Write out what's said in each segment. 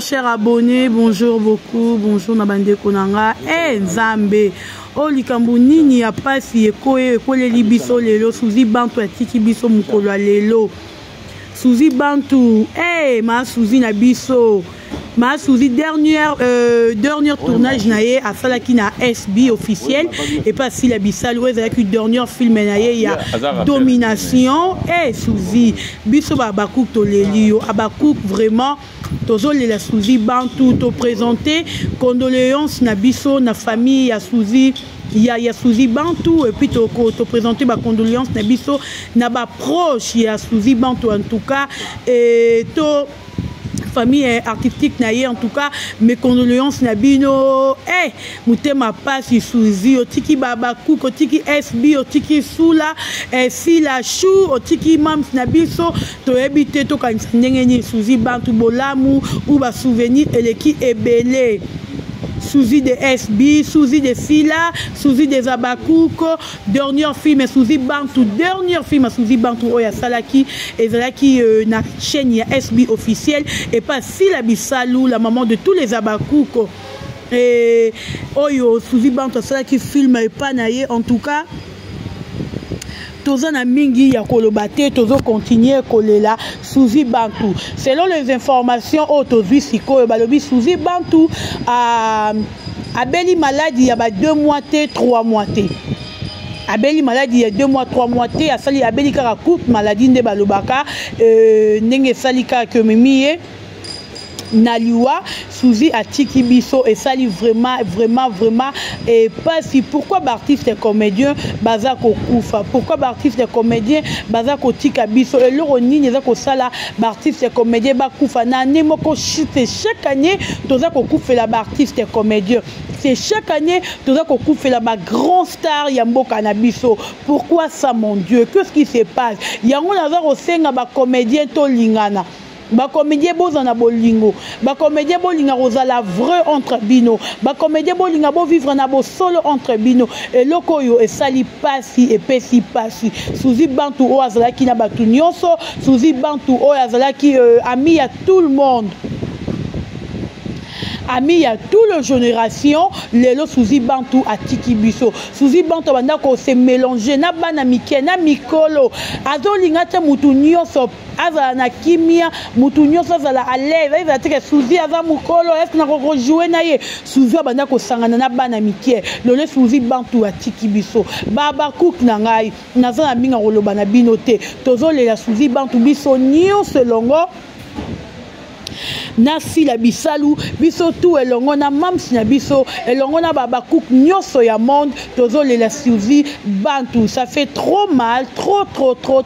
chers abonnés, bonjour beaucoup, bonjour Nabande Konanga, Nzambe, likambo nini ya pasi ekoleli biso lelo, Suzi Bantu atiki biso mukolo ya lelo, Suzi Bantu, ma Suzi na biso, ma Suzi dernière tournage naye a salaki na SB officiel et pas si la bisalo ezalaki dernier film naye ya domination Suzi biso bakouk to lelio abakouk vraiment tozole la Suzi Bantu to présenter condoléances na biso na famille ya Suzi ya Suzi Bantu et puis to présenter ba condoléances na biso na ba proche ya Suzi Bantu en tout cas et to famille artistique naie en tout cas mes condoléances nabino mutema pasi Suzi otiki babaku otiki SB otiki sula si la chou otiki mams nabiso to ebité to kanisa ndenge ni Suzi Bantu bolamu ou ba souvenir eleki ebele Suzi de SB, Suzi de Sila, Suzi de Zabakouko, dernier film Suzi Bantu, dernier film Suzi Bantu Oya Salaki, et Zalaki na chaîne ya SB officielle, et pas Sila Bissalou, la maman de tous les Zabakouko. Et Oyo Suzi Bantu Salaki film et pas naïe, en tout cas. Tozana mingi ya kolobate tozo continuer kolela Suzi Bantu selon les informations autozi siko balobi Suzi Bantu a beli maladie ya ba 2 mois té 3 mois té abeli maladie ya 2 mois 3 mois té asali abeli kaka coupe maladie nde balobaka ndenge salika ke mimiye Naliwa Suzi atiki biso et sali vraiment et pas si pourquoi artiste et comédien bazako kufa pourquoi artiste et comédien bazako tika biso et le nini zako sala artiste et comédien ba kufa na nemoko chute chaque année tozako kufa la artiste et comédien c'est chaque année tozako kufa la grand star ya mboka na biso pourquoi ça mon Dieu qu'est-ce qui se passe yango nazako senga ba comédien to lingana ba comédien bozana bolingo ba comédien bolinga rozala vrai entre bino ba comédien bolinga bo vivre na bo solo entre bino et lokoyo et sali pasi et pesi pasi Suzi Bantu o azalaki na batu nyonso Suzi Bantu o azalaki ami à tout le monde ami à toute la génération lelo Suzi Bantu atiki biso Suzi Bantu banda ko se mélanger na bana mike na mikolo azolinga te mutu nyonso azala na kimia mutu nyonso azala à l'aise eza te Suzi aza mukolo est na ko jouer na ye Suzi banda ko sangana na bana mike lelo Suzi Bantu atiki biso baba cook na ngai naza na minga koloba na bino te tozolela Suzi Bantu biso nyonso longo na Sila Bisalou biso tout elongo na mams na biso elongo na baba cook nyonso ya monde tozole la Suzi Bantu ça fait trop mal trop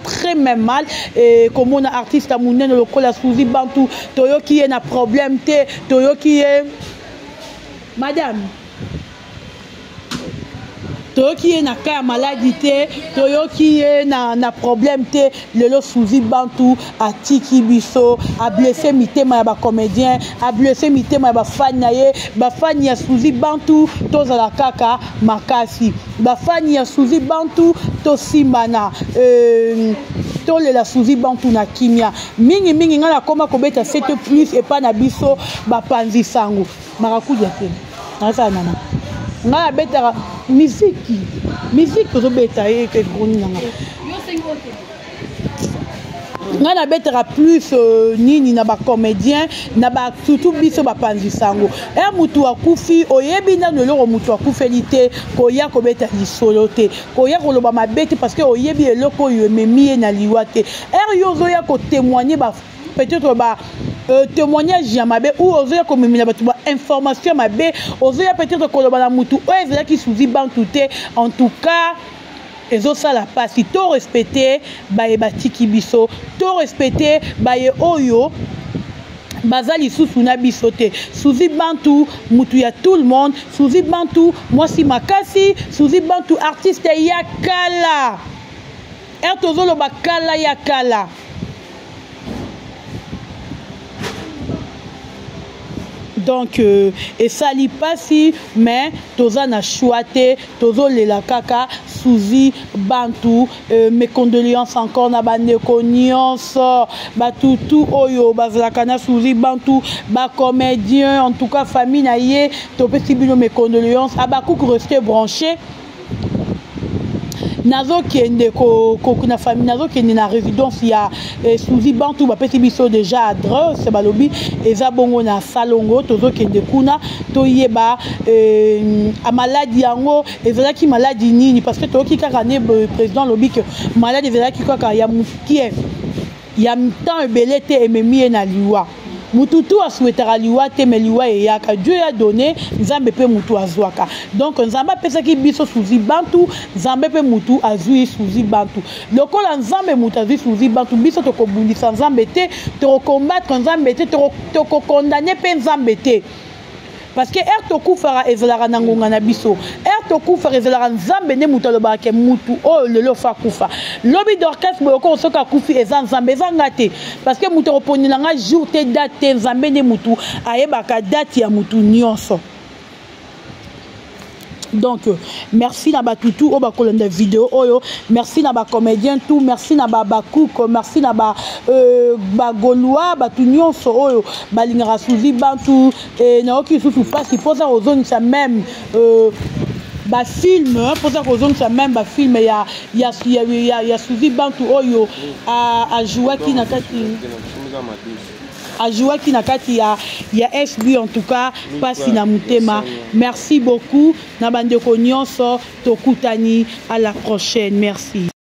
très même mal et comme on a artiste à munene lokola Suzi Bantu toyoki ye na problème te toyoki ye madame toyoki ye na ka maladie te toyoki ye na problème te lelo Suzi Bantu atiki biso a blessé mitema ya ba comédien a blessé mitema ya ba fan na ye ba fan ya Suzi Bantu tozala kaka makasi ba fan ya Suzi Bantu to simana tolela Suzi Bantu na kimia mingi ngana koma kobeta 7 plus et pas na biso ba panzi sango marakuja te nasa nana nga betara musique to beta e ke groni nga nga na betara plus nini na ba comédien na ba surtout biso ba panzi sango mutu akufi oyebi na lelo mutu akufeli te ko ya ko beta lisolo te ko ya ko loba mabete parce que oyebi eloko yo memie na liwate yozo ya ko témoigner ba peut-être ba témoignage ya mabe ou ozoya komemina batu ba information mabe ozoya peut-être koloba na mutu ezala ki Suzi Bantu te en tout cas ezo sala pasi to respecter baye batiki biso to respecter baye oyo bazali susu na biso te Suzi Bantu mutu ya tout le monde Suzi Bantu mwasi makasi Suzi Bantu artiste ya kala tozolo bakala ya kala. donc et ça li pasi mais toza na choité tozo lela kaka Suzy Bantu mes condoléances encore na bandeko nyonso batutu oyo bazalaka na Suzy Bantu ba comédien en tout cas famille na ye topesi bino mes condoléances abakuku rester branché nazo kende na famille nazo kende na résidence ya Suzy Bantu bapesi biso déjà adresse balobi eza bongo na salongo tozo kende kuna toyeba a maladie yango ezalaki maladie nini parce que toki kaka ne président lobi que maladie ezalaki kaka ya mukie ya temps ebele te ememi na liwa mututu a souhaitera liwa te mais liwa eyaka Dieu a donné nzambe pe mutu azwaka donc nzambe pesaki biso Suzy Bantu nzambe pe mutu azui Suzy Bantu lokola nzambe mutu azui Suzy Bantu biso tokobundisa nzambe te tocombattre nzambe te tokokondamner pe nzambe te parce que ertokufara ezalaka na ngonga na biso ertokufara ezalaka nzambe ne mutu alobaka ke mutu oyo lelo fa kufa lobi d'orchestre boyoko osoka kufi eza nzambe eza nga te parce que mutu akoponela nga jour te date te nzambe ne mutu ayebaka date ya mutu nyonso. Donc merci na batutu o bakolanda vidéo oyo merci na ba comédien tout merci na ba bakuko merci na ba gaulois batu nyonso oyo balingaka Suzy Bantu na oki susu pasi poza ozongisa même ba film poza kozongisa même ba film ya Suzy Bantu oyo a jouaki na kati ajouaki na kati ya SB en tout cas pasi na mutema. Merci beaucoup na bandeko nyonso tokutani à la prochaine. Merci.